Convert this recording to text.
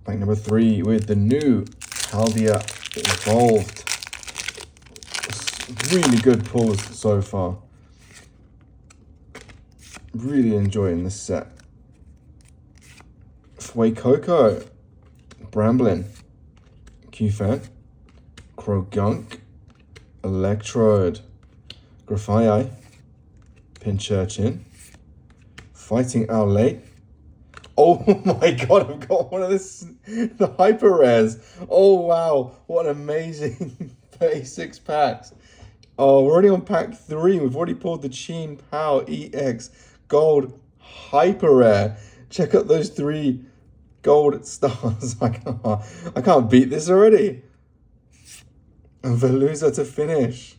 Pack number 3 with the new Paldea Evolved. Really good pulls so far. Really enjoying this set. Coco, Bramblin, Q-Fan, Krogunk, Electrode, Grafaiai, Pinchurchin, Fighting Owlette. Oh my god, I've got one of the hyper rares. Oh wow, what an amazing 36 packs. Oh, we're already on pack 3. We've already pulled the Chien Pao EX Gold Hyper Rare. Check out those 3 gold stars. I can't beat this already. And Veluza to finish.